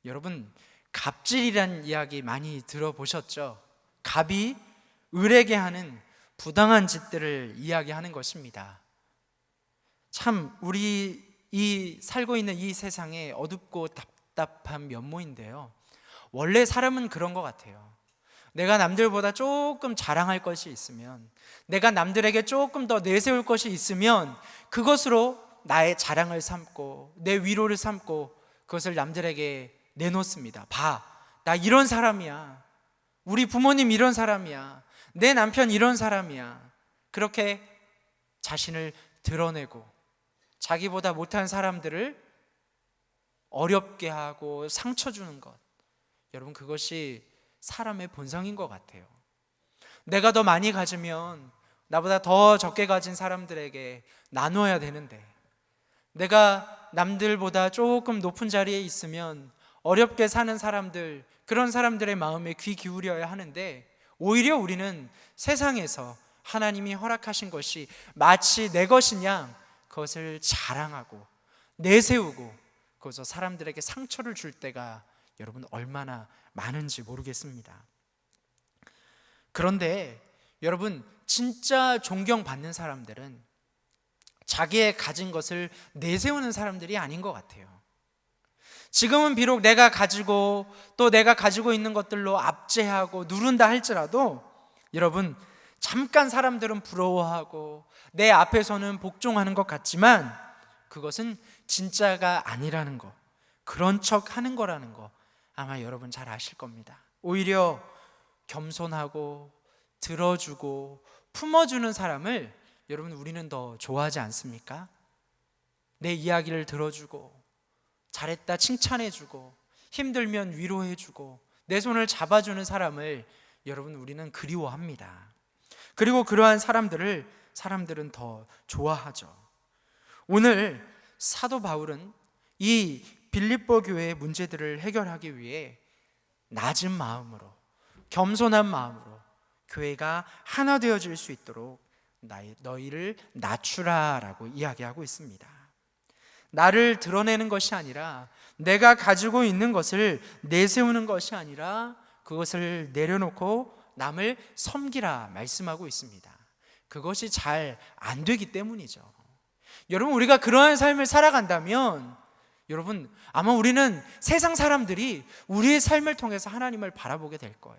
여러분, 갑질이란 이야기 많이 들어보셨죠? 갑이 을에게 하는 부당한 짓들을 이야기하는 것입니다. 참 우리 살고 있는 이 세상에 어둡고 답답한 면모인데요, 원래 사람은 그런 것 같아요. 내가 남들보다 조금 자랑할 것이 있으면, 내가 남들에게 조금 더 내세울 것이 있으면 그것으로 나의 자랑을 삼고 내 위로를 삼고 그것을 남들에게 내놓습니다. 봐, 나 이런 사람이야, 우리 부모님 이런 사람이야, 내 남편 이런 사람이야. 그렇게 자신을 드러내고 자기보다 못한 사람들을 어렵게 하고 상처 주는 것, 여러분, 그것이 사람의 본성인 것 같아요. 내가 더 많이 가지면 나보다 더 적게 가진 사람들에게 나눠야 되는데, 내가 남들보다 조금 높은 자리에 있으면 어렵게 사는 사람들, 그런 사람들의 마음에 귀 기울여야 하는데, 오히려 우리는 세상에서 하나님이 허락하신 것이 마치 내 것인 양 그것을 자랑하고 내세우고 그것을 사람들에게 상처를 줄 때가 여러분 얼마나 많은지 모르겠습니다. 그런데 여러분, 진짜 존경받는 사람들은 자기의 가진 것을 내세우는 사람들이 아닌 것 같아요. 지금은 비록 내가 가지고 또 내가 가지고 있는 것들로 압제하고 누른다 할지라도, 여러분, 잠깐 사람들은 부러워하고 내 앞에서는 복종하는 것 같지만 그것은 진짜가 아니라는 거, 그런 척 하는 거라는 거 아마 여러분 잘 아실 겁니다. 오히려 겸손하고 들어주고 품어주는 사람을 여러분 우리는 더 좋아하지 않습니까? 내 이야기를 들어주고 잘했다 칭찬해주고 힘들면 위로해주고 내 손을 잡아주는 사람을 여러분 우리는 그리워합니다. 그리고 그러한 사람들은 더 좋아하죠. 오늘 사도 바울은 이 빌립보 교회의 문제들을 해결하기 위해 낮은 마음으로, 겸손한 마음으로 교회가 하나 되어질 수 있도록 너희를 낮추라라고 이야기하고 있습니다. 나를 드러내는 것이 아니라, 내가 가지고 있는 것을 내세우는 것이 아니라 그것을 내려놓고 남을 섬기라 말씀하고 있습니다. 그것이 잘 안 되기 때문이죠. 여러분, 우리가 그러한 삶을 살아간다면 여러분 아마 우리는 세상 사람들이 우리의 삶을 통해서 하나님을 바라보게 될 거예요.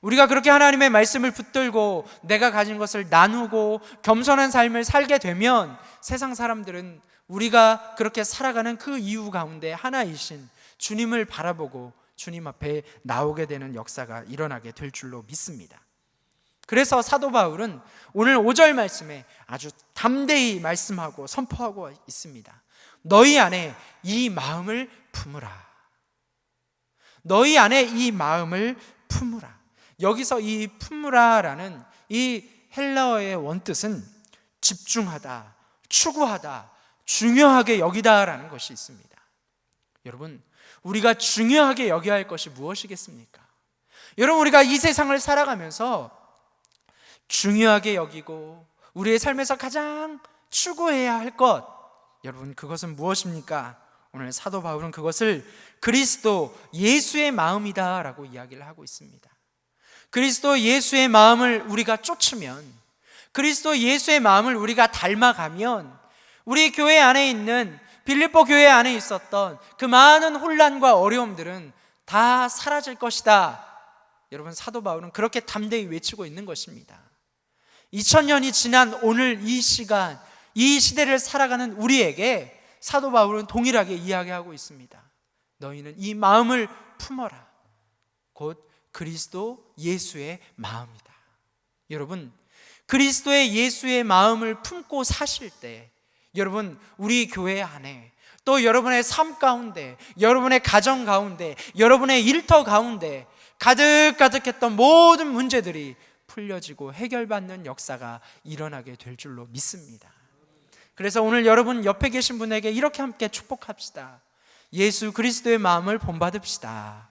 우리가 그렇게 하나님의 말씀을 붙들고 내가 가진 것을 나누고 겸손한 삶을 살게 되면 세상 사람들은 우리가 그렇게 살아가는 그 이유 가운데 하나이신 주님을 바라보고 주님 앞에 나오게 되는 역사가 일어나게 될 줄로 믿습니다. 그래서 사도 바울은 오늘 5절 말씀에 아주 담대히 말씀하고 선포하고 있습니다. 너희 안에 이 마음을 품으라. 너희 안에 이 마음을 품으라. 여기서 이 품으라라는 이 헬라어의 원뜻은 집중하다, 추구하다, 중요하게 여기다라는 것이 있습니다. 여러분, 우리가 중요하게 여겨야 할 것이 무엇이겠습니까? 여러분, 우리가 이 세상을 살아가면서 중요하게 여기고 우리의 삶에서 가장 추구해야 할 것, 여러분, 그것은 무엇입니까? 오늘 사도 바울은 그것을 그리스도 예수의 마음이다 라고 이야기를 하고 있습니다. 그리스도 예수의 마음을 우리가 쫓으면, 그리스도 예수의 마음을 우리가 닮아가면 우리 교회 안에 있는, 빌립보 교회 안에 있었던 그 많은 혼란과 어려움들은 다 사라질 것이다. 여러분, 사도 바울은 그렇게 담대히 외치고 있는 것입니다. 2000년이 지난 오늘 이 시간, 이 시대를 살아가는 우리에게 사도 바울은 동일하게 이야기하고 있습니다. 너희는 이 마음을 품어라. 곧 그리스도 예수의 마음이다. 여러분, 그리스도의 예수의 마음을 품고 사실 때, 여러분, 우리 교회 안에 또 여러분의 삶 가운데, 여러분의 가정 가운데, 여러분의 일터 가운데 가득가득했던 모든 문제들이 풀려지고 해결받는 역사가 일어나게 될 줄로 믿습니다. 그래서 오늘 여러분 옆에 계신 분에게 이렇게 함께 축복합시다. 예수 그리스도의 마음을 본받읍시다.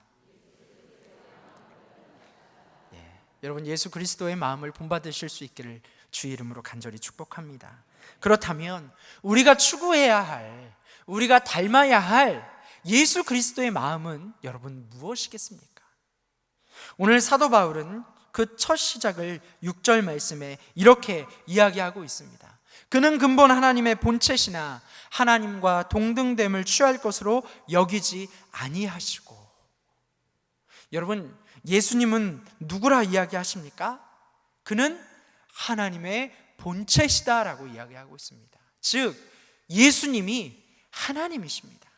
여러분, 예수 그리스도의 마음을 본받으실 수 있기를 주의 이름으로 간절히 축복합니다. 그렇다면 우리가 추구해야 할, 우리가 닮아야 할 예수 그리스도의 마음은 여러분 무엇이겠습니까? 오늘 사도 바울은 그 첫 시작을 6절 말씀에 이렇게 이야기하고 있습니다. 그는 근본 하나님의 본체시나 하나님과 동등됨을 취할 것으로 여기지 아니하시고. 여러분, 예수님은 누구라 이야기하십니까? 그는 하나님의 본체시다라고 이야기하고 있습니다. 즉 예수님이 하나님이십니다.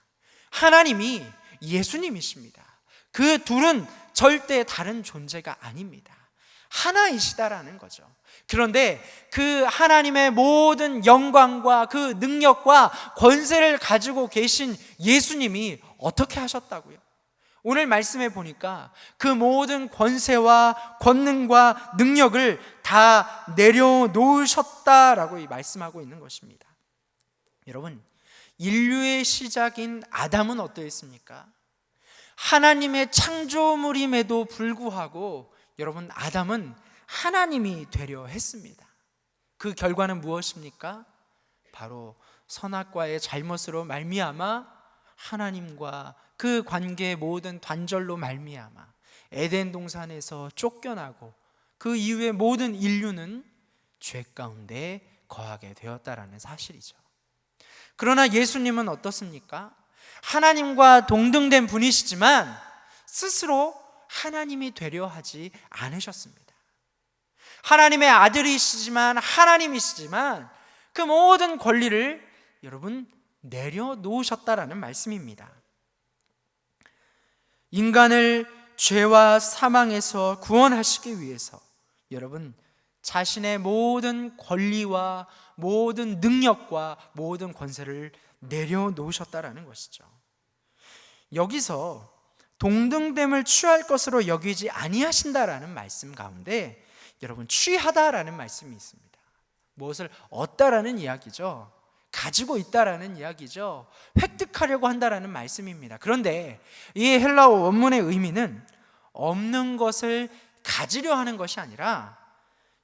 하나님이 예수님이십니다. 그 둘은 절대 다른 존재가 아닙니다. 하나이시다라는 거죠. 그런데 그 하나님의 모든 영광과 그 능력과 권세를 가지고 계신 예수님이 어떻게 하셨다고요? 오늘 말씀해 보니까 그 모든 권세와 권능과 능력을 다 내려놓으셨다라고 말씀하고 있는 것입니다. 여러분, 인류의 시작인 아담은 어떠했습니까? 하나님의 창조물임에도 불구하고 여러분, 아담은 하나님이 되려 했습니다. 그 결과는 무엇입니까? 바로 선악과의 잘못으로 말미암아 하나님과 그 관계의 모든 단절로 말미암아 에덴 동산에서 쫓겨나고 그 이후에 모든 인류는 죄 가운데 거하게 되었다라는 사실이죠. 그러나 예수님은 어떻습니까? 하나님과 동등된 분이시지만 스스로 하나님이 되려 하지 않으셨습니다. 하나님의 아들이시지만 하나님이시지만 그 모든 권리를 여러분 내려놓으셨다라는 말씀입니다. 인간을 죄와 사망에서 구원하시기 위해서 여러분 자신의 모든 권리와 모든 능력과 모든 권세를 내려놓으셨다라는 것이죠. 여기서 동등됨을 취할 것으로 여기지 아니하신다라는 말씀 가운데 여러분 취하다라는 말씀이 있습니다. 무엇을 얻다라는 이야기죠. 가지고 있다라는 이야기죠. 획득하려고 한다라는 말씀입니다. 그런데 이 헬라어 원문의 의미는 없는 것을 가지려 하는 것이 아니라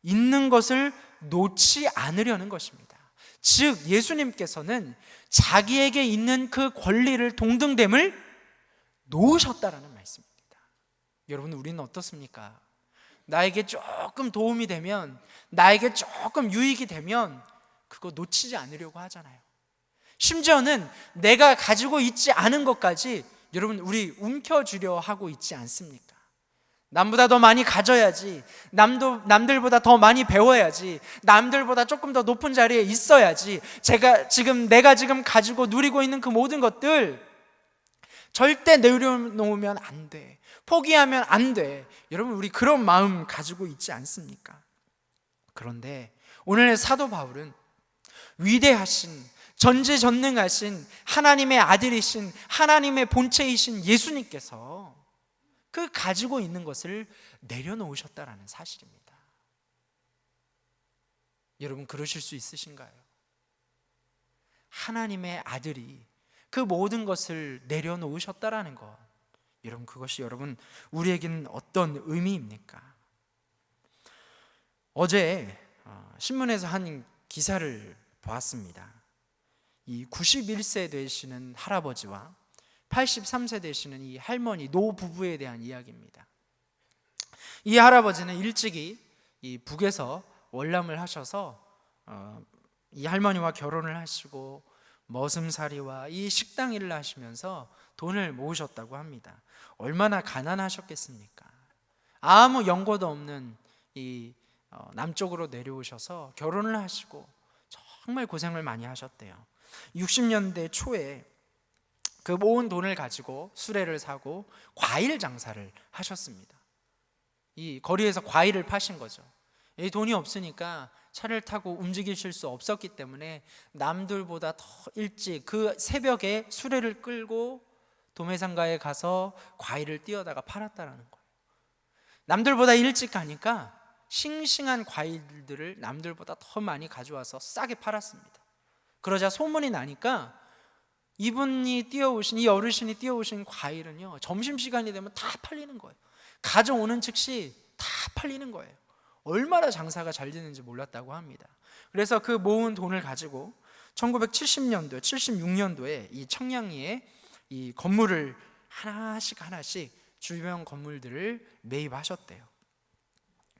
있는 것을 놓지 않으려는 것입니다. 즉 예수님께서는 자기에게 있는 그 권리를 동등됨을 놓으셨다라는 말씀입니다. 여러분, 우리는 어떻습니까? 나에게 조금 도움이 되면, 나에게 조금 유익이 되면 그거 놓치지 않으려고 하잖아요. 심지어는 내가 가지고 있지 않은 것까지 여러분 우리 움켜쥐려 하고 있지 않습니까? 남보다 더 많이 가져야지, 남들보다 더 많이 배워야지, 남들보다 조금 더 높은 자리에 있어야지, 내가 지금 가지고 누리고 있는 그 모든 것들 절대 내려놓으면 안 돼, 포기하면 안 돼. 여러분, 우리 그런 마음 가지고 있지 않습니까? 그런데 오늘 사도 바울은 위대하신, 전지전능하신 하나님의 아들이신, 하나님의 본체이신 예수님께서 그 가지고 있는 것을 내려놓으셨다라는 사실입니다. 여러분, 그러실 수 있으신가요? 하나님의 아들이 그 모든 것을 내려놓으셨다라는 것, 여러분, 그것이 여러분 우리에게는 어떤 의미입니까? 어제 신문에서 한 기사를 보았습니다. 이 91세 되시는 할아버지와 83세 되시는 이 할머니 노부부에 대한 이야기입니다. 이 할아버지는 일찍이 이 북에서 월남을 하셔서 이 할머니와 결혼을 하시고 머슴살이와 이 식당 일을 하시면서 돈을 모으셨다고 합니다. 얼마나 가난하셨겠습니까? 아무 연고도 없는 이 남쪽으로 내려오셔서 결혼을 하시고 정말 고생을 많이 하셨대요. 60년대 초에 그 모은 돈을 가지고 수레를 사고 과일 장사를 하셨습니다. 이 거리에서 과일을 파신 거죠. 이 돈이 없으니까 차를 타고 움직이실 수 없었기 때문에 남들보다 더 일찍 그 새벽에 수레를 끌고 도매상가에 가서 과일을 띄어다가 팔았다라는 거예요. 남들보다 일찍 가니까 싱싱한 과일들을 남들보다 더 많이 가져와서 싸게 팔았습니다. 그러자 소문이 나니까 이분이 띄어오신, 이 어르신이 띄어오신 과일은요, 점심시간이 되면 다 팔리는 거예요. 가져오는 즉시 다 팔리는 거예요. 얼마나 장사가 잘 되는지 몰랐다고 합니다. 그래서 그 모은 돈을 가지고 1970년도, 76년도에 이 청량리에 이 건물을 하나씩 주변 건물들을 매입하셨대요.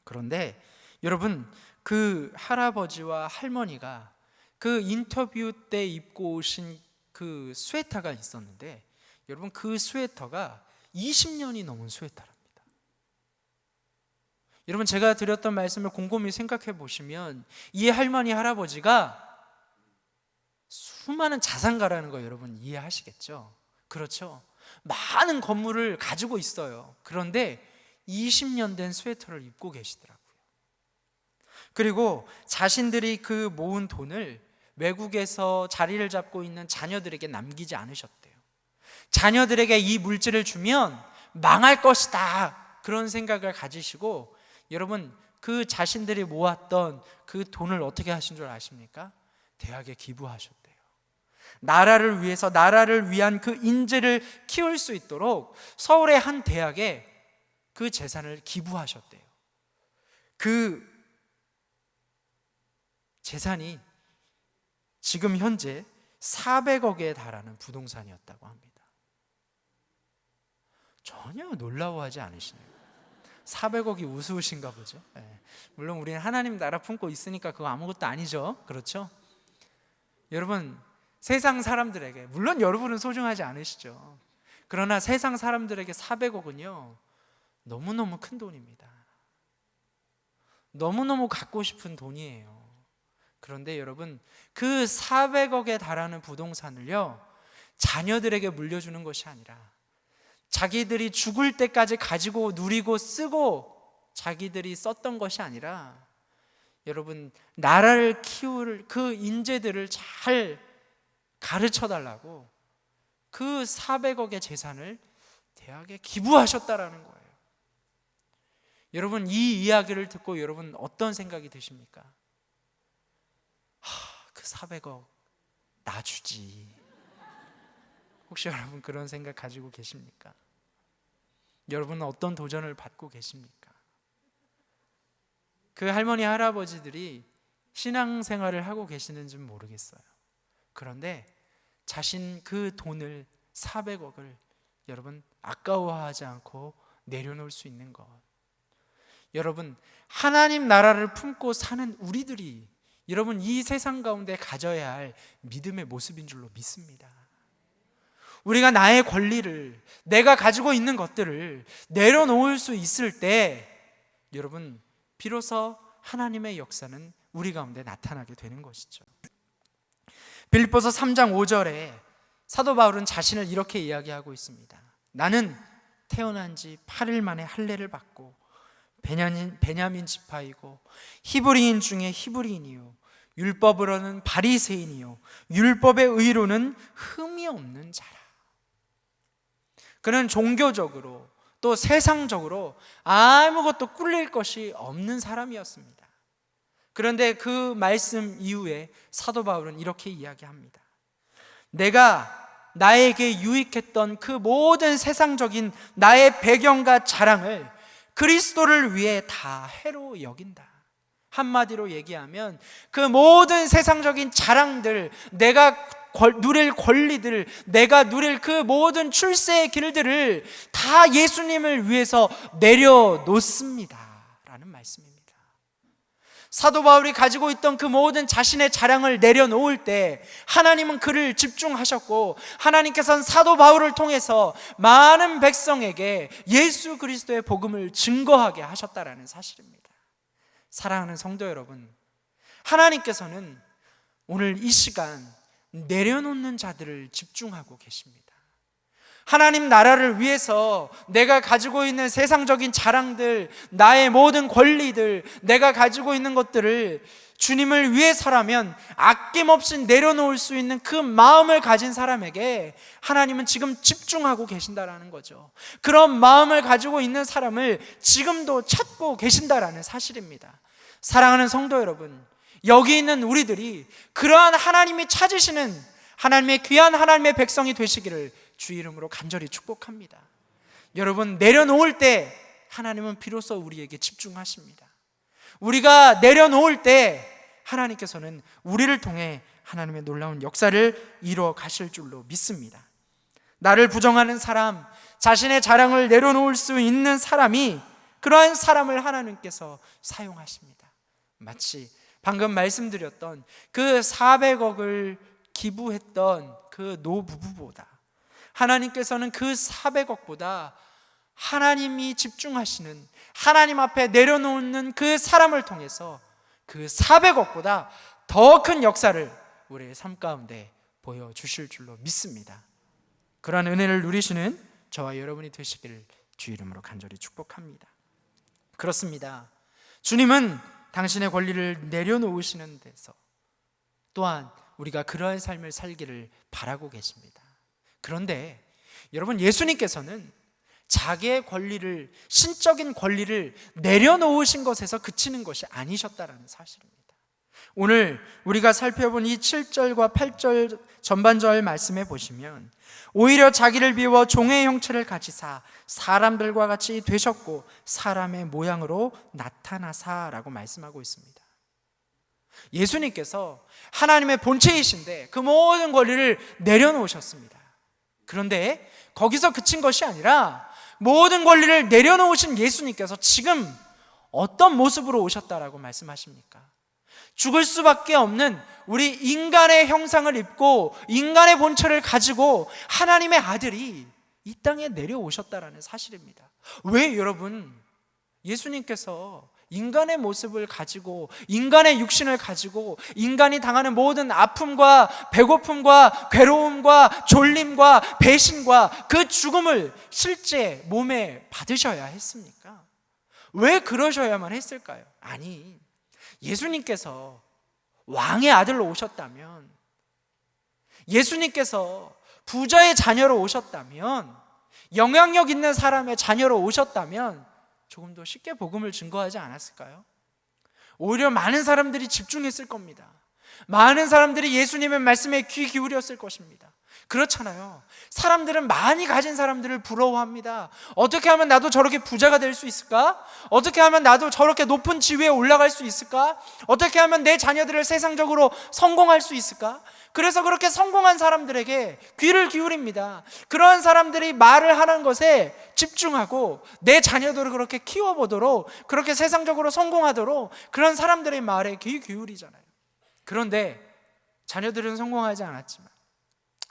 그런데 여러분, 그 할아버지와 할머니가 그 인터뷰 때 입고 오신 그 스웨터가 있었는데, 여러분 그 스웨터가 20년이 넘은 스웨터랍니다. 여러분, 제가 드렸던 말씀을 곰곰이 생각해 보시면 이 할머니 할아버지가 수많은 자산가라는 거 여러분 이해하시겠죠? 그렇죠? 많은 건물을 가지고 있어요. 그런데 20년 된 스웨터를 입고 계시더라고요. 그리고 자신들이 그 모은 돈을 외국에서 자리를 잡고 있는 자녀들에게 남기지 않으셨대요. 자녀들에게 이 물질을 주면 망할 것이다, 그런 생각을 가지시고, 여러분 그 자신들이 모았던 그 돈을 어떻게 하신 줄 아십니까? 대학에 기부하셨대요. 나라를 위해서, 나라를 위한 그 인재를 키울 수 있도록 서울의 한 대학에 그 재산을 기부하셨대요. 그 재산이 지금 현재 400억에 달하는 부동산이었다고 합니다. 전혀 놀라워하지 않으시네요. 400억이 우스우신가 보죠. 네. 물론 우리는 하나님 나라 품고 있으니까 그거 아무것도 아니죠. 그렇죠? 여러분, 세상 사람들에게, 물론 여러분은 소중하지 않으시죠. 그러나 세상 사람들에게 400억은요 너무너무 큰 돈입니다. 너무너무 갖고 싶은 돈이에요. 그런데 여러분, 그 400억에 달하는 부동산을요 자녀들에게 물려주는 것이 아니라 자기들이 죽을 때까지 가지고 누리고 쓰고 자기들이 썼던 것이 아니라, 여러분 나라를 키울 그 인재들을 잘 가르쳐 달라고 그 400억의 재산을 대학에 기부하셨다라는 거예요. 여러분, 이 이야기를 듣고 여러분 어떤 생각이 드십니까? 그 400억 나 주지. 혹시 여러분 그런 생각 가지고 계십니까? 여러분은 어떤 도전을 받고 계십니까? 그 할머니 할아버지들이 신앙생활을 하고 계시는지는 모르겠어요. 그런데 자신 그 돈을 400억을 여러분 아까워하지 않고 내려놓을 수 있는 것, 여러분 하나님 나라를 품고 사는 우리들이 여러분 이 세상 가운데 가져야 할 믿음의 모습인 줄로 믿습니다. 우리가 나의 권리를, 내가 가지고 있는 것들을 내려놓을 수 있을 때 여러분 비로소 하나님의 역사는 우리 가운데 나타나게 되는 것이죠. 빌립보서 3장 5절에 사도 바울은 자신을 이렇게 이야기하고 있습니다. 나는 태어난 지 8일 만에 할례를 받고 베냐민 지파이고 히브리인 중에 히브리인이요 율법으로는 바리새인이요 율법의 의로는 흠이 없는 자라. 그는 종교적으로 또 세상적으로 아무것도 꿀릴 것이 없는 사람이었습니다. 그런데 그 말씀 이후에 사도 바울은 이렇게 이야기합니다. 내가 나에게 유익했던 그 모든 세상적인 나의 배경과 자랑을 그리스도를 위해 다 해로 여긴다. 한마디로 얘기하면 그 모든 세상적인 자랑들, 내가 누릴 권리들, 내가 누릴 그 모든 출세의 길들을 다 예수님을 위해서 내려놓습니다 라는 말씀입니다. 사도 바울이 가지고 있던 그 모든 자신의 자랑을 내려놓을 때 하나님은 그를 집중하셨고, 하나님께서는 사도 바울을 통해서 많은 백성에게 예수 그리스도의 복음을 증거하게 하셨다라는 사실입니다. 사랑하는 성도 여러분, 하나님께서는 오늘 이 시간 내려놓는 자들을 집중하고 계십니다. 하나님 나라를 위해서 내가 가지고 있는 세상적인 자랑들, 나의 모든 권리들, 내가 가지고 있는 것들을 주님을 위해서라면 아낌없이 내려놓을 수 있는 그 마음을 가진 사람에게 하나님은 지금 집중하고 계신다라는 거죠. 그런 마음을 가지고 있는 사람을 지금도 찾고 계신다라는 사실입니다. 사랑하는 성도 여러분, 여기 있는 우리들이 그러한 하나님이 찾으시는 하나님의 귀한 하나님의 백성이 되시기를 주 이름으로 간절히 축복합니다. 여러분, 내려놓을 때 하나님은 비로소 우리에게 집중하십니다. 우리가 내려놓을 때 하나님께서는 우리를 통해 하나님의 놀라운 역사를 이루어 가실 줄로 믿습니다. 나를 부정하는 사람, 자신의 자랑을 내려놓을 수 있는 사람이, 그러한 사람을 하나님께서 사용하십니다. 마치 방금 말씀드렸던 그 400억을 기부했던 그 노부부보다, 하나님께서는 그 400억보다 하나님이 집중하시는, 하나님 앞에 내려놓는 그 사람을 통해서 그 400억보다 더 큰 역사를 우리의 삶 가운데 보여주실 줄로 믿습니다. 그러한 은혜를 누리시는 저와 여러분이 되시기를 주 이름으로 간절히 축복합니다. 그렇습니다. 주님은 당신의 권리를 내려놓으시는 데서 또한 우리가 그러한 삶을 살기를 바라고 계십니다. 그런데 여러분, 예수님께서는 자기의 권리를, 신적인 권리를 내려놓으신 것에서 그치는 것이 아니셨다라는 사실입니다. 오늘 우리가 살펴본 이 7절과 8절 전반절 말씀에 보시면 오히려 자기를 비워 종의 형체를 가지사 사람들과 같이 되셨고 사람의 모양으로 나타나사라고 말씀하고 있습니다. 예수님께서 하나님의 본체이신데 그 모든 권리를 내려놓으셨습니다. 그런데 거기서 그친 것이 아니라 모든 권리를 내려놓으신 예수님께서 지금 어떤 모습으로 오셨다라고 말씀하십니까? 죽을 수밖에 없는 우리 인간의 형상을 입고 인간의 본체를 가지고 하나님의 아들이 이 땅에 내려오셨다라는 사실입니다. 왜 여러분, 예수님께서 인간의 모습을 가지고, 인간의 육신을 가지고 인간이 당하는 모든 아픔과 배고픔과 괴로움과 졸림과 배신과 그 죽음을 실제 몸에 받으셔야 했습니까? 왜 그러셔야만 했을까요? 아니, 예수님께서 왕의 아들로 오셨다면, 예수님께서 부자의 자녀로 오셨다면, 영향력 있는 사람의 자녀로 오셨다면 조금 더 쉽게 복음을 증거하지 않았을까요? 오히려 많은 사람들이 집중했을 겁니다. 많은 사람들이 예수님의 말씀에 귀 기울였을 것입니다. 그렇잖아요. 사람들은 많이 가진 사람들을 부러워합니다. 어떻게 하면 나도 저렇게 부자가 될 수 있을까? 어떻게 하면 나도 저렇게 높은 지위에 올라갈 수 있을까? 어떻게 하면 내 자녀들을 세상적으로 성공할 수 있을까? 그래서 그렇게 성공한 사람들에게 귀를 기울입니다. 그런 사람들이 말을 하는 것에 집중하고 내 자녀들을 그렇게 키워보도록, 그렇게 세상적으로 성공하도록 그런 사람들의 말에 귀 기울이잖아요. 그런데 자녀들은 성공하지 않았지만,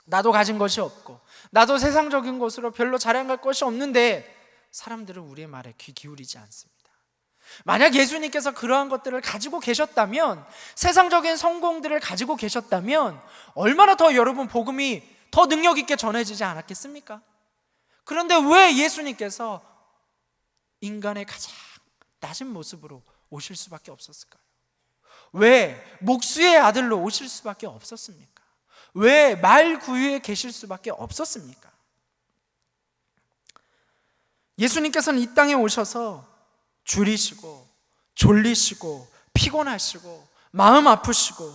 나도 가진 것이 없고 나도 세상적인 것으로 별로 자랑할 것이 없는데 사람들은 우리의 말에 귀 기울이지 않습니다. 만약 예수님께서 그러한 것들을 가지고 계셨다면, 세상적인 성공들을 가지고 계셨다면 얼마나 더 여러분 복음이 더 능력 있게 전해지지 않았겠습니까? 그런데 왜 예수님께서 인간의 가장 낮은 모습으로 오실 수밖에 없었을까요? 왜 목수의 아들로 오실 수밖에 없었습니까? 왜 말 구유에 계실 수밖에 없었습니까? 예수님께서는 이 땅에 오셔서 줄이시고 졸리시고 피곤하시고 마음 아프시고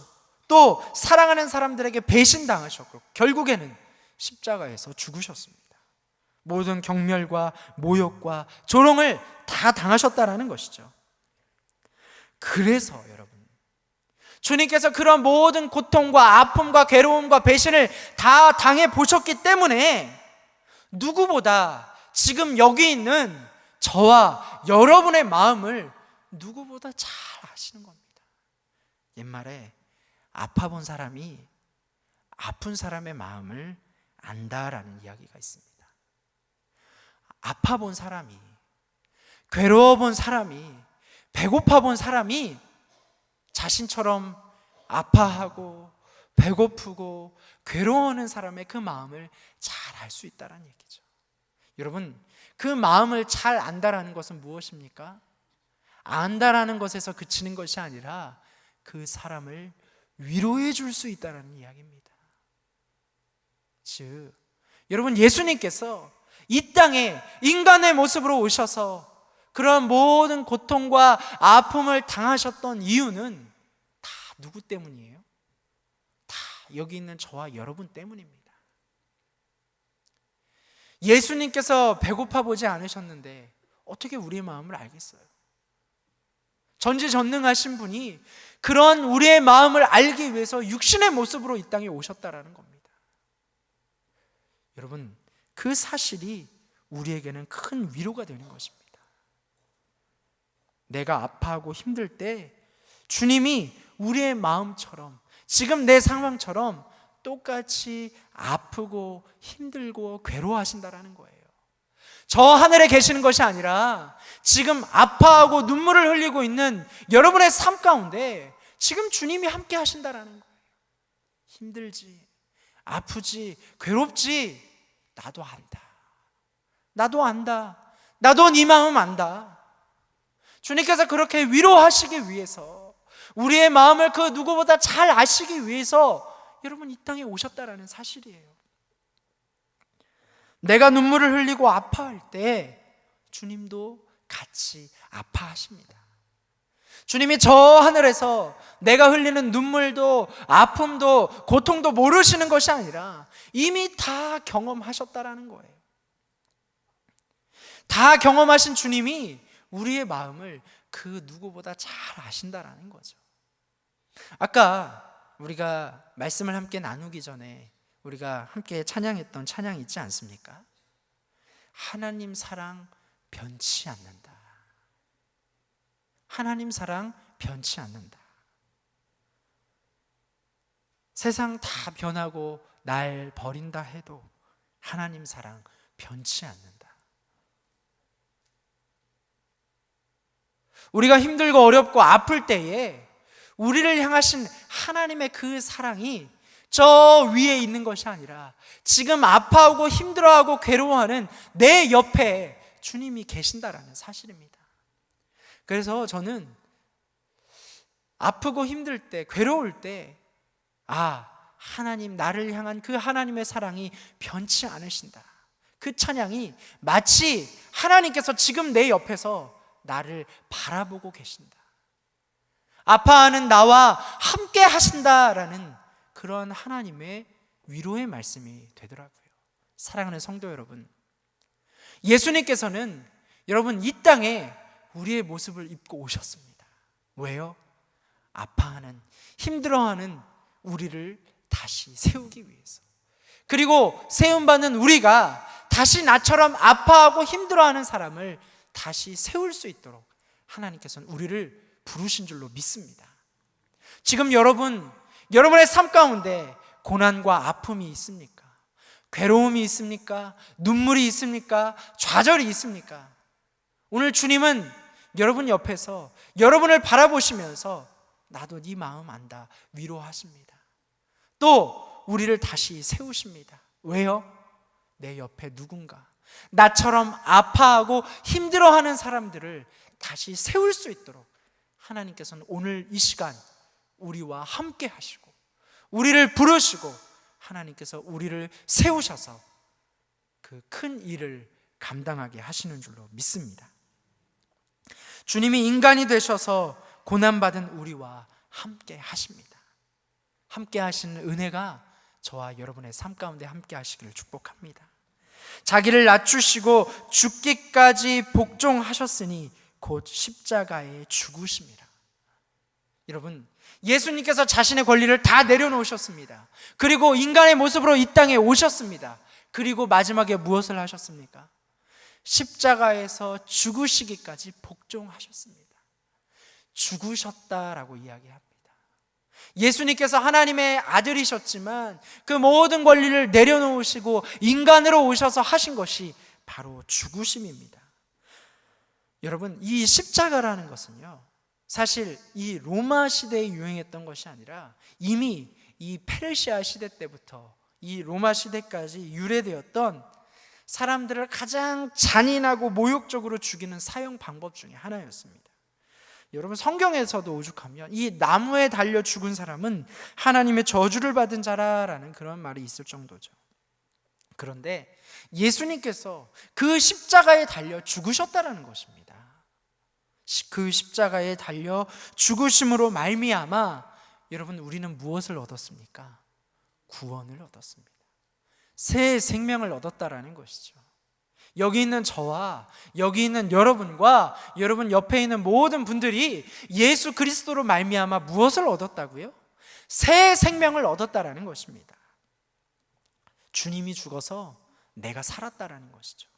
또 사랑하는 사람들에게 배신당하셨고 결국에는 십자가에서 죽으셨습니다. 모든 경멸과 모욕과 조롱을 다 당하셨다라는 것이죠. 그래서 여러분, 주님께서 그런 모든 고통과 아픔과 괴로움과 배신을 다 당해보셨기 때문에 누구보다 지금 여기 있는 저와 여러분의 마음을 누구보다 잘 아시는 겁니다. 옛말에 아파본 사람이 아픈 사람의 마음을 안다라는 이야기가 있습니다. 아파본 사람이, 괴로워본 사람이, 배고파본 사람이 자신처럼 아파하고 배고프고 괴로워하는 사람의 그 마음을 잘 알 수 있다는 얘기죠. 여러분, 그 마음을 잘 안다라는 것은 무엇입니까? 안다라는 것에서 그치는 것이 아니라 그 사람을 위로해 줄 수 있다는 이야기입니다. 즉, 여러분, 예수님께서 이 땅에 인간의 모습으로 오셔서 그런 모든 고통과 아픔을 당하셨던 이유는 다 누구 때문이에요? 다 여기 있는 저와 여러분 때문입니다. 예수님께서 배고파 보지 않으셨는데 어떻게 우리의 마음을 알겠어요? 전지전능하신 분이 그런 우리의 마음을 알기 위해서 육신의 모습으로 이 땅에 오셨다라는 겁니다. 여러분, 그 사실이 우리에게는 큰 위로가 되는 것입니다. 내가 아파하고 힘들 때 주님이 우리의 마음처럼, 지금 내 상황처럼 똑같이 아프고 힘들고 괴로워하신다라는 거예요. 저 하늘에 계시는 것이 아니라 지금 아파하고 눈물을 흘리고 있는 여러분의 삶 가운데 지금 주님이 함께 하신다라는 거예요. 힘들지, 아프지, 괴롭지, 나도 안다. 나도 안다. 나도 네 마음 안다. 주님께서 그렇게 위로하시기 위해서, 우리의 마음을 그 누구보다 잘 아시기 위해서 여러분 이 땅에 오셨다라는 사실이에요. 내가 눈물을 흘리고 아파할 때 주님도 같이 아파하십니다. 주님이 저 하늘에서 내가 흘리는 눈물도 아픔도 고통도 모르시는 것이 아니라 이미 다 경험하셨다라는 거예요. 다 경험하신 주님이 우리의 마음을 그 누구보다 잘 아신다라는 거죠. 아까 우리가 말씀을 함께 나누기 전에 우리가 함께 찬양했던 찬양이 있지 않습니까? 하나님 사랑 변치 않는다. 하나님 사랑 변치 않는다. 세상 다 변하고 날 버린다 해도 하나님 사랑 변치 않는다. 우리가 힘들고 어렵고 아플 때에 우리를 향하신 하나님의 그 사랑이 저 위에 있는 것이 아니라 지금 아파하고 힘들어하고 괴로워하는 내 옆에 주님이 계신다라는 사실입니다. 그래서 저는 아프고 힘들 때, 괴로울 때, 하나님, 나를 향한 그 하나님의 사랑이 변치 않으신다. 그 찬양이 마치 하나님께서 지금 내 옆에서 나를 바라보고 계신다. 아파하는 나와 함께 하신다라는 그런 하나님의 위로의 말씀이 되더라고요. 사랑하는 성도 여러분, 예수님께서는 여러분 이 땅에 우리의 모습을 입고 오셨습니다. 왜요? 아파하는, 힘들어하는 우리를 다시 세우기 위해서. 그리고 세움받는 우리가 다시 나처럼 아파하고 힘들어하는 사람을 다시 세울 수 있도록 하나님께서는 우리를 부르신 줄로 믿습니다. 지금 여러분의 삶 가운데 고난과 아픔이 있습니까? 괴로움이 있습니까? 눈물이 있습니까? 좌절이 있습니까? 오늘 주님은 여러분 옆에서 여러분을 바라보시면서 나도 네 마음 안다 위로하십니다. 또 우리를 다시 세우십니다. 왜요? 내 옆에 누군가 나처럼 아파하고 힘들어하는 사람들을 다시 세울 수 있도록 하나님께서는 오늘 이 시간 우리와 함께 하시고 우리를 부르시고 하나님께서 우리를 세우셔서 그 큰 일을 감당하게 하시는 줄로 믿습니다. 주님이 인간이 되셔서 고난받은 우리와 함께 하십니다. 함께 하시는 은혜가 저와 여러분의 삶 가운데 함께 하시기를 축복합니다. 자기를 낮추시고 죽기까지 복종하셨으니 곧 십자가에 죽으심이라. 여러분, 예수님께서 자신의 권리를 다 내려놓으셨습니다. 그리고 인간의 모습으로 이 땅에 오셨습니다. 그리고 마지막에 무엇을 하셨습니까? 십자가에서 죽으시기까지 복종하셨습니다. 죽으셨다라고 이야기합니다. 예수님께서 하나님의 아들이셨지만 그 모든 권리를 내려놓으시고 인간으로 오셔서 하신 것이 바로 죽으심입니다. 여러분, 이 십자가라는 것은요, 사실 이 로마 시대에 유행했던 것이 아니라 이미 이 페르시아 시대 때부터 이 로마 시대까지 유래되었던 사람들을 가장 잔인하고 모욕적으로 죽이는 사형 방법 중에 하나였습니다. 여러분, 성경에서도 오죽하면 이 나무에 달려 죽은 사람은 하나님의 저주를 받은 자라라는 그런 말이 있을 정도죠. 그런데 예수님께서 그 십자가에 달려 죽으셨다라는 것입니다. 그 십자가에 달려 죽으심으로 말미암아 여러분, 우리는 무엇을 얻었습니까? 구원을 얻었습니다. 새 생명을 얻었다라는 것이죠. 여기 있는 저와 여기 있는 여러분과 여러분 옆에 있는 모든 분들이 예수 그리스도로 말미암아 무엇을 얻었다고요? 새 생명을 얻었다라는 것입니다. 주님이 죽어서 내가 살았다라는 것이죠.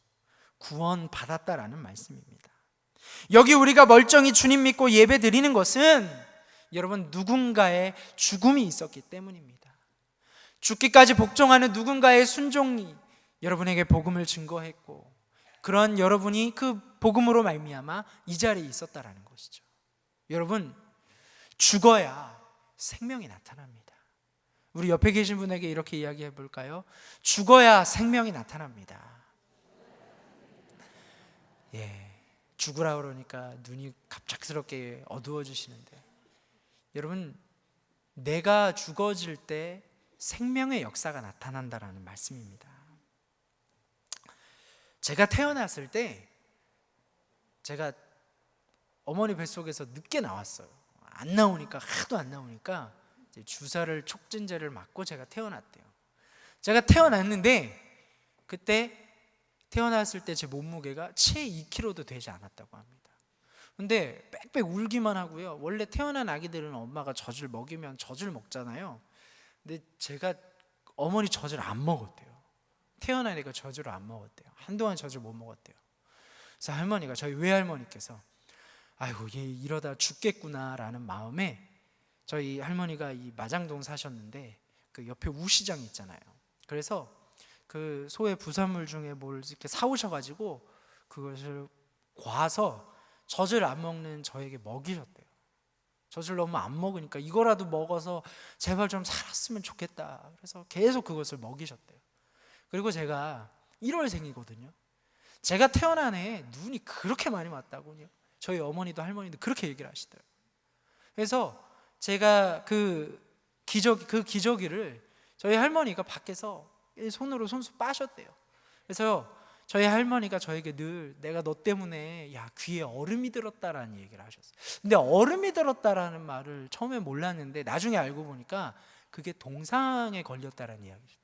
구원받았다라는 말씀입니다. 여기 우리가 멀쩡히 주님 믿고 예배 드리는 것은 여러분 누군가의 죽음이 있었기 때문입니다. 죽기까지 복종하는 누군가의 순종이 여러분에게 복음을 증거했고, 그런 여러분이 그 복음으로 말미암아 이 자리에 있었다라는 것이죠. 여러분, 죽어야 생명이 나타납니다. 우리 옆에 계신 분에게 이렇게 이야기해 볼까요? 죽어야 생명이 나타납니다. 죽으라 그러니까 눈이 갑작스럽게 어두워지시는데, 여러분, 내가 죽어질 때 생명의 역사가 나타난다라는 말씀입니다. 제가 태어났을 때 제가 어머니 뱃속에서 늦게 나왔어요. 안 나오니까, 하도 안 나오니까 이제 주사를, 촉진제를 맞고 제가 태어났대요. 제가 태어났는데 그때 태어났을 때 제 몸무게가 채 2kg도 되지 않았다고 합니다. 근데 빽빽 울기만 하고요. 원래 태어난 아기들은 엄마가 젖을 먹이면 젖을 먹잖아요. 근데 제가 어머니 젖을 안 먹었대요. 태어난 애가 젖을 안 먹었대요. 한동안 젖을 못 먹었대요. 그래서 할머니가, 저희 외할머니께서 아이고 얘 이러다 죽겠구나라는 마음에, 저희 할머니가 이 마장동 사셨는데 그 옆에 우시장 있잖아요. 그래서 그 소의 부산물 중에 뭘 이렇게 사오셔가지고 그것을 과서 젖을 안 먹는 저에게 먹이셨대요. 젖을 너무 안 먹으니까 이거라도 먹어서 제발 좀 살았으면 좋겠다. 그래서 계속 그것을 먹이셨대요. 그리고 제가 1월생이거든요. 제가 태어난 해 눈이 그렇게 많이 왔다고요. 저희 어머니도 할머니도 그렇게 얘기를 하시더라고요. 그래서 제가 그 기저귀를 저희 할머니가 밖에서 손으로 손수 빠셨대요. 그래서 저희 할머니가 저에게 늘 내가 너 때문에 야 귀에 얼음이 들었다라는 얘기를 하셨어요. 근데 얼음이 들었다라는 말을 처음에 몰랐는데 나중에 알고 보니까 그게 동상에 걸렸다라는 이야기죠.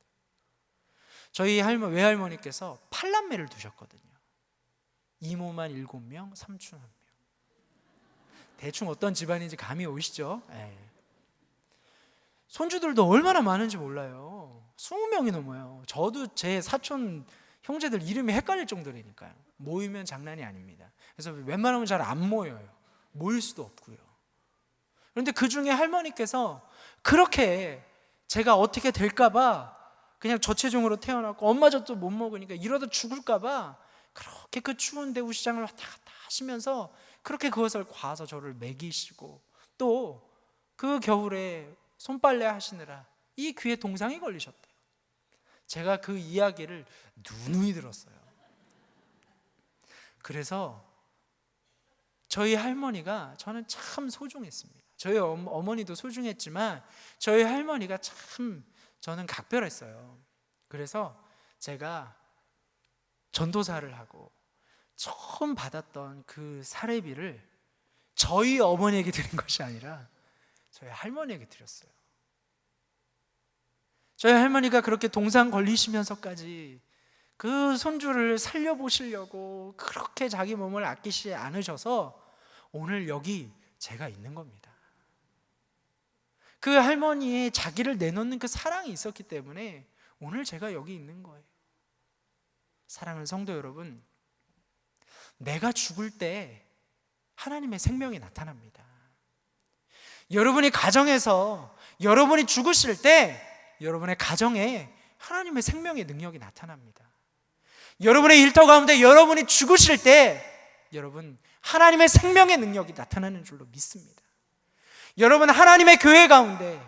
저희 외할머니께서 8남매를 두셨거든요. 이모만 7명, 삼촌 1명. 대충 어떤 집안인지 감이 오시죠? 손주들도 얼마나 많은지 몰라요. 20명이 넘어요. 저도 제 사촌 형제들 이름이 헷갈릴 정도라니까요. 모이면 장난이 아닙니다. 그래서 웬만하면 잘 안 모여요. 모일 수도 없고요. 그런데 그 중에 할머니께서 그렇게 제가 어떻게 될까봐 그냥 저체중으로 태어났고 엄마 젖도 못 먹으니까 이러다 죽을까봐 그렇게 그 추운데 우시장을 왔다 갔다 하시면서 그렇게 그것을 과서 저를 먹이시고, 또 그 겨울에 손빨래 하시느라 이 귀에 동상이 걸리셨대요. 제가 그 이야기를 누누이 들었어요. 그래서 저희 할머니가 저는 참 소중했습니다. 저희 어머니도 소중했지만 저희 할머니가 참 저는 각별했어요. 그래서 제가 전도사를 하고 처음 받았던 그 사례비를 저희 어머니에게 드린 것이 아니라 저희 할머니에게 드렸어요. 저희 할머니가 그렇게 동상 걸리시면서까지 그 손주를 살려보시려고 그렇게 자기 몸을 아끼시지 않으셔서 오늘 여기 제가 있는 겁니다. 그 할머니의 자기를 내놓는 그 사랑이 있었기 때문에 오늘 제가 여기 있는 거예요. 사랑하는 성도 여러분, 내가 죽을 때 하나님의 생명이 나타납니다. 여러분이 가정에서 여러분이 죽으실 때 여러분의 가정에 하나님의 생명의 능력이 나타납니다. 여러분의 일터 가운데 여러분이 죽으실 때 여러분 하나님의 생명의 능력이 나타나는 줄로 믿습니다. 여러분 하나님의 교회 가운데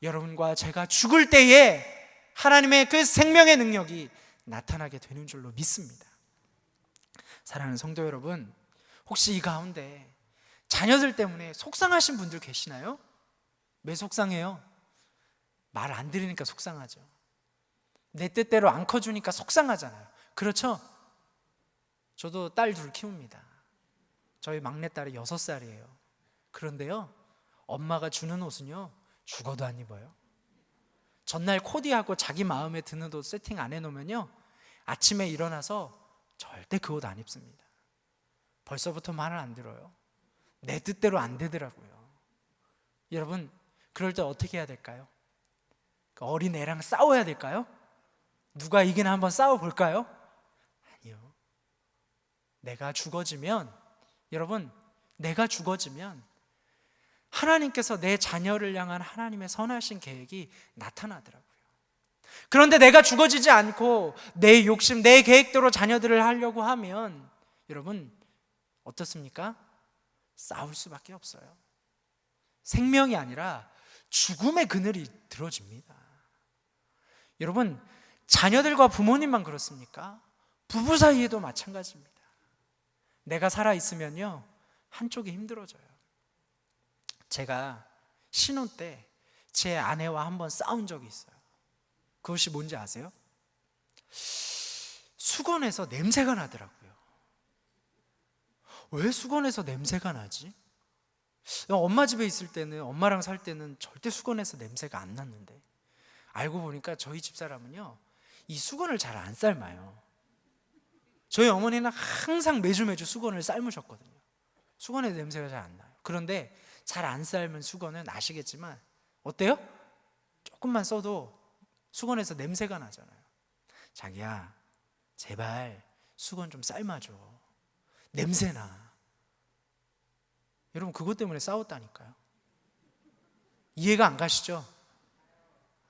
여러분과 제가 죽을 때에 하나님의 그 생명의 능력이 나타나게 되는 줄로 믿습니다. 사랑하는 성도 여러분, 혹시 이 가운데 자녀들 때문에 속상하신 분들 계시나요? 왜 속상해요? 말 안 들으니까 속상하죠. 내 뜻대로 안 커주니까 속상하잖아요. 그렇죠? 저도 딸 둘 키웁니다. 저희 막내딸이 6살이에요. 그런데요, 엄마가 주는 옷은요 죽어도 안 입어요. 전날 코디하고 자기 마음에 드는 옷 세팅 안 해놓으면요 아침에 일어나서 절대 그 옷 안 입습니다. 벌써부터 말을 안 들어요. 내 뜻대로 안 되더라고요. 여러분, 그럴 때 어떻게 해야 될까요? 어린 애랑 싸워야 될까요? 누가 이기나 한번 싸워볼까요? 아니요. 내가 죽어지면, 여러분, 내가 죽어지면 하나님께서 내 자녀를 향한 하나님의 선하신 계획이 나타나더라고요. 그런데 내가 죽어지지 않고 내 욕심, 내 계획대로 자녀들을 하려고 하면 여러분 어떻습니까? 싸울 수밖에 없어요. 생명이 아니라 죽음의 그늘이 들어집니다. 여러분, 자녀들과 부모님만 그렇습니까? 부부 사이에도 마찬가지입니다. 내가 살아있으면요, 한쪽이 힘들어져요. 제가 신혼 때 제 아내와 한번 싸운 적이 있어요. 그것이 뭔지 아세요? 수건에서 냄새가 나더라고요. 왜 수건에서 냄새가 나지? 엄마 집에 있을 때는, 엄마랑 살 때는 절대 수건에서 냄새가 안 났는데, 알고 보니까 저희 집사람은요, 이 수건을 잘 안 삶아요. 저희 어머니는 항상 매주 수건을 삶으셨거든요. 수건에 냄새가 잘 안 나요. 그런데 잘 안 삶은 수건은 아시겠지만 어때요? 조금만 써도 수건에서 냄새가 나잖아요. 자기야, 제발 수건 좀 삶아줘. 냄새나. 여러분, 그것 때문에 싸웠다니까요. 이해가 안 가시죠?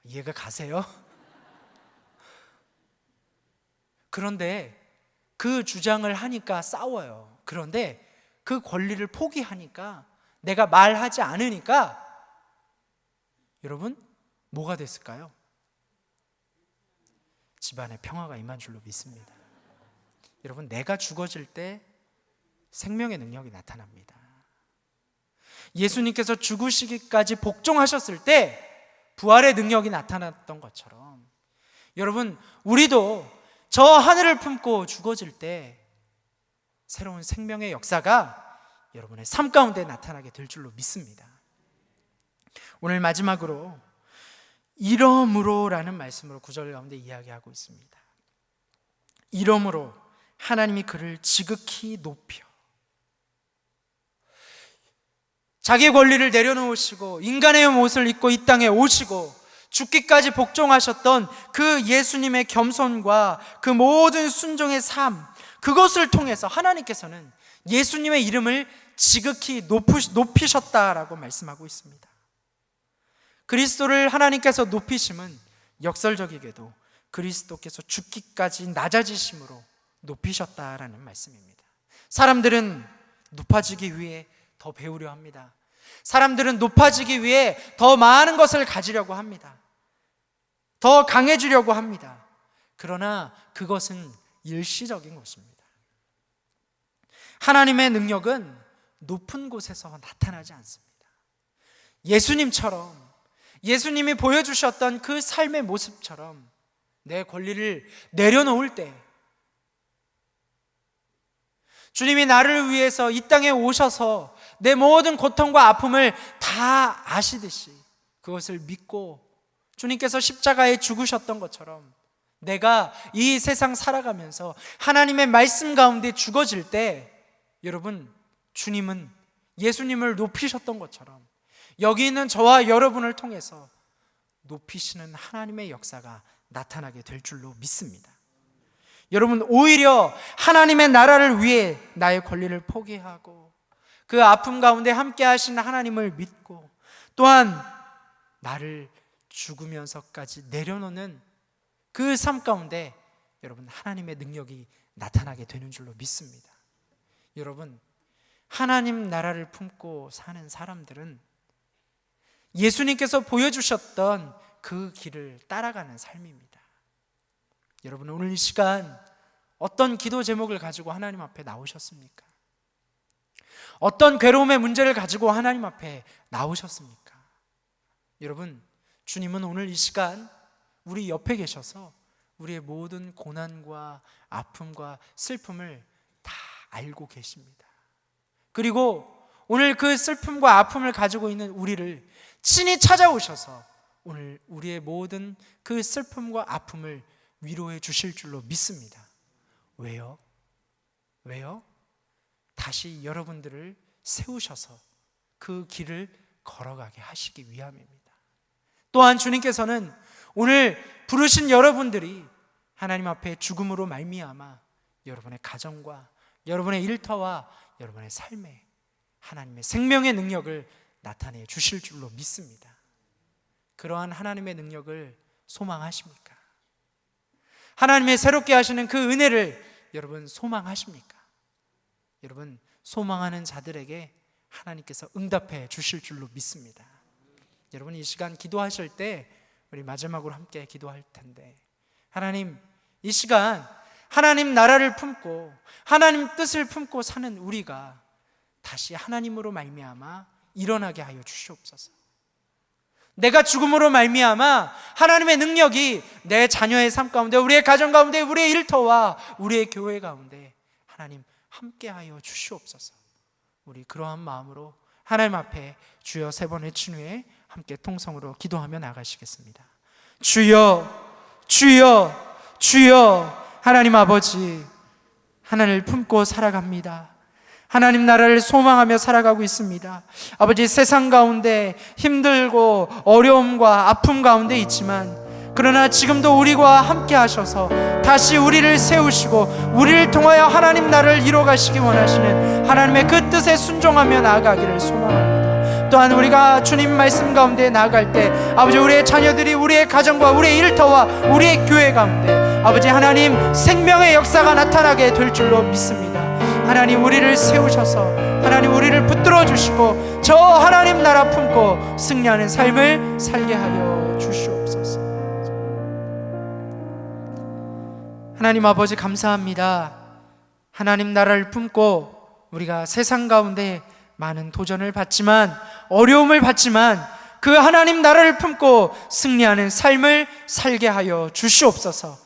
이해가 가세요? 그런데 그 주장을 하니까 싸워요. 그런데 그 권리를 포기하니까, 내가 말하지 않으니까 여러분 뭐가 됐을까요? 집안에 평화가 임한 줄로 믿습니다. 여러분, 내가 죽어질 때 생명의 능력이 나타납니다. 예수님께서 죽으시기까지 복종하셨을 때 부활의 능력이 나타났던 것처럼, 여러분, 우리도 저 하늘을 품고 죽어질 때 새로운 생명의 역사가 여러분의 삶 가운데 나타나게 될 줄로 믿습니다. 오늘 마지막으로 이러므로라는 말씀으로 9절 가운데 이야기하고 있습니다. 이러므로 하나님이 그를 지극히 높여, 자기의 권리를 내려놓으시고 인간의 옷을 입고 이 땅에 오시고 죽기까지 복종하셨던 그 예수님의 겸손과 그 모든 순종의 삶, 그것을 통해서 하나님께서는 예수님의 이름을 지극히 높이셨다라고 말씀하고 있습니다. 그리스도를 하나님께서 높이심은 역설적이게도 그리스도께서 죽기까지 낮아지심으로 높이셨다라는 말씀입니다. 사람들은 높아지기 위해 더 배우려 합니다. 사람들은 높아지기 위해 더 많은 것을 가지려고 합니다. 더 강해지려고 합니다. 그러나 그것은 일시적인 것입니다. 하나님의 능력은 높은 곳에서 나타나지 않습니다. 예수님처럼, 예수님이 보여주셨던 그 삶의 모습처럼 내 권리를 내려놓을 때, 주님이 나를 위해서 이 땅에 오셔서 내 모든 고통과 아픔을 다 아시듯이 그것을 믿고 주님께서 십자가에 죽으셨던 것처럼 내가 이 세상 살아가면서 하나님의 말씀 가운데 죽어질 때, 여러분, 주님은 예수님을 높이셨던 것처럼 여기 있는 저와 여러분을 통해서 높이시는 하나님의 역사가 나타나게 될 줄로 믿습니다. 여러분, 오히려 하나님의 나라를 위해 나의 권리를 포기하고 그 아픔 가운데 함께 하시는 하나님을 믿고 또한 나를 죽으면서까지 내려놓는 그 삶 가운데 여러분, 하나님의 능력이 나타나게 되는 줄로 믿습니다. 여러분, 하나님 나라를 품고 사는 사람들은 예수님께서 보여주셨던 그 길을 따라가는 삶입니다. 여러분, 오늘 이 시간 어떤 기도 제목을 가지고 하나님 앞에 나오셨습니까? 어떤 괴로움의 문제를 가지고 하나님 앞에 나오셨습니까? 여러분, 주님은 오늘 이 시간 우리 옆에 계셔서 우리의 모든 고난과 아픔과 슬픔을 다 알고 계십니다. 그리고 오늘 그 슬픔과 아픔을 가지고 있는 우리를 친히 찾아오셔서 오늘 우리의 모든 그 슬픔과 아픔을 위로해 주실 줄로 믿습니다. 왜요? 왜요? 다시 여러분들을 세우셔서 그 길을 걸어가게 하시기 위함입니다. 또한 주님께서는 오늘 부르신 여러분들이 하나님 앞에 죽음으로 말미암아 여러분의 가정과 여러분의 일터와 여러분의 삶에 하나님의 생명의 능력을 나타내 주실 줄로 믿습니다. 그러한 하나님의 능력을 소망하십니까? 하나님의 새롭게 하시는 그 은혜를 여러분 소망하십니까? 여러분, 소망하는 자들에게 하나님께서 응답해 주실 줄로 믿습니다. 여러분, 이 시간 기도하실 때 우리 마지막으로 함께 기도할 텐데, 하나님, 이 시간 하나님 나라를 품고 하나님 뜻을 품고 사는 우리가 다시 하나님으로 말미암아 일어나게 하여 주시옵소서. 내가 죽음으로 말미암아 하나님의 능력이 내 자녀의 삶 가운데, 우리의 가정 가운데, 우리의 일터와 우리의 교회 가운데 하나님 함께하여 주시옵소서. 우리 그러한 마음으로 하나님 앞에 주여 세 번 외친 후에 함께 통성으로 기도하며 나가시겠습니다. 주여, 주여, 주여. 하나님 아버지, 하나님을 품고 살아갑니다. 하나님 나라를 소망하며 살아가고 있습니다. 아버지, 세상 가운데 힘들고 어려움과 아픔 가운데 있지만, 그러나 지금도 우리와 함께 하셔서 다시 우리를 세우시고 우리를 통하여 하나님 나라를 이루어가시기 원하시는 하나님의 그 뜻에 순종하며 나아가기를 소망합니다. 또한 우리가 주님 말씀 가운데 나아갈 때 아버지, 우리의 자녀들이 우리의 가정과 우리의 일터와 우리의 교회 가운데 아버지 하나님 생명의 역사가 나타나게 될 줄로 믿습니다. 하나님, 우리를 세우셔서 하나님 우리를 붙들어 주시고 저 하나님 나라 품고 승리하는 삶을 살게 하여 주시옵소서. 하나님 아버지, 감사합니다. 하나님 나라를 품고 우리가 세상 가운데 많은 도전을 받지만, 어려움을 받지만 그 하나님 나라를 품고 승리하는 삶을 살게 하여 주시옵소서.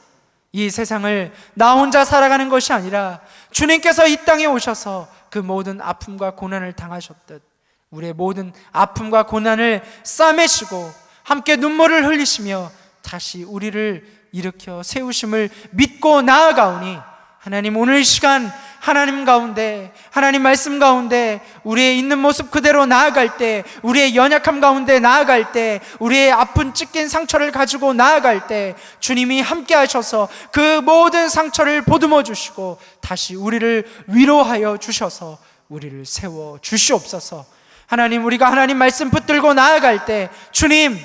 이 세상을 나 혼자 살아가는 것이 아니라 주님께서 이 땅에 오셔서 그 모든 아픔과 고난을 당하셨듯 우리의 모든 아픔과 고난을 싸매시고 함께 눈물을 흘리시며 다시 우리를 일으켜 세우심을 믿고 나아가오니, 하나님 오늘 이 시간 하나님 가운데, 하나님 말씀 가운데 우리의 있는 모습 그대로 나아갈 때, 우리의 연약함 가운데 나아갈 때, 우리의 아픈 찢긴 상처를 가지고 나아갈 때 주님이 함께 하셔서 그 모든 상처를 보듬어 주시고 다시 우리를 위로하여 주셔서 우리를 세워 주시옵소서. 하나님, 우리가 하나님 말씀 붙들고 나아갈 때 주님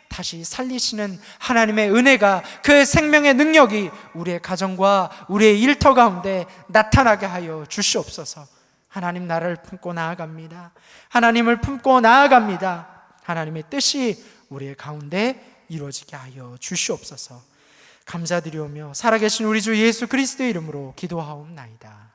다시 살리시는 하나님의 은혜가, 그 생명의 능력이 우리의 가정과 우리의 일터 가운데 나타나게 하여 주시옵소서. 하나님 나라를 품고 나아갑니다. 하나님을 품고 나아갑니다. 하나님의 뜻이 우리의 가운데 이루어지게 하여 주시옵소서. 감사드리오며 살아계신 우리 주 예수 그리스도의 이름으로 기도하옵나이다.